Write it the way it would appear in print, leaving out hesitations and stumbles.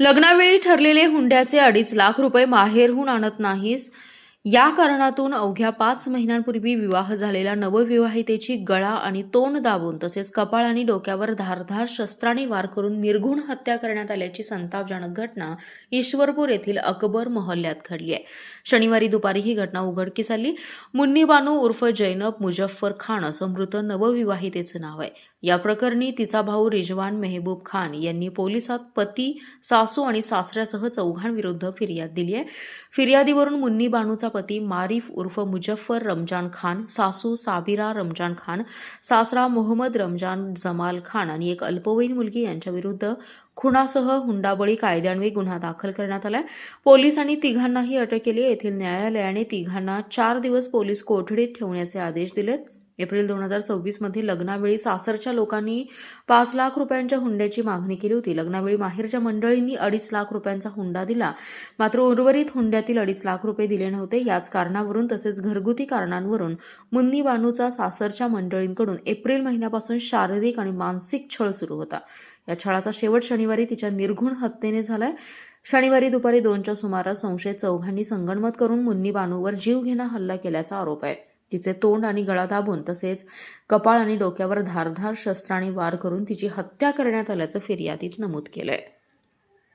लग्नावेळी ठरलेले हुंड्याचे 2.5 लाख रुपये माहेरहून आणत नाहीस, या कारणातून अवघ्या 5 महिन्यांपूर्वी विवाह झालेल्या नवविवाहितेची गळा आणि तोंड दाबून तसेच कपाळ आणि डोक्यावर धारदार शस्त्राने वार करून निर्घृण हत्या करण्यात आल्याची संतापजनक घटना ईश्वरपूर येथील अकबर मोहल्ल्यात घडली आहे. शनिवारी दुपारी ही घटना उघडकीस आली. मुन्नी बानू उर्फ जैनब मुजफ्फर खान असं मृत नवविवाहितेचं नाव आहे. या प्रकरणी तिचा भाऊ रिजवान मेहबूब खान यांनी पोलिसात पती, सासू आणि सासऱ्यासह चौघांविरुद्ध फिर्याद दिली आहे. फिर्यादीवरून मुन्नी बानूचा पती मारिफ उर्फ मुजफ्फर रमजान खान, सासू साबिरा रमजान खान, सासरा मोहम्मद रमजान जमाल खान आणि एक अल्पवयीन मुलगी यांच्याविरुद्ध खुनासह हुंडाबळी कायद्यान्वये गुन्हा दाखल करण्यात आलाय. पोलिसांनी तिघांनाही अटक केली. येथील न्यायालयाने तिघांना 4 दिवस पोलीस कोठडीत ठेवण्याचे आदेश दिलेत. एप्रिल 2026 मध्ये लग्नावेळी सासरच्या लोकांनी 5 लाख रुपयांच्या हुंड्याची मागणी केली होती. लग्नावेळी माहेरच्या मंडळींनी 2.5 लाख रुपयांचा हुंडा दिला. मात्र उर्वरित हुंड्यातील 2.5 लाख रुपये दिले नव्हते. याच कारणावरून तसेच घरगुती कारणांवरून मुन्नी बानूचा सासरच्या मंडळींकडून एप्रिल महिन्यापासून शारीरिक आणि मानसिक छळ सुरू होता. या छळाचा शेवट शनिवारी तिच्या निर्घृण हत्येने झालाय. शनिवारी दुपारी 2च्या सुमारास संशयित चौघांनी संगनमत करून मुन्नी बानूवर जीवघेणा हल्ला केल्याचा आरोप आहे. तिचे तोंड आणि गळा दाबून तसेच कपाळ आणि डोक्यावर धारदार शस्त्राने वार करून तिची हत्या करण्यात आल्याचं फिर्यादीत नमूद केलंय.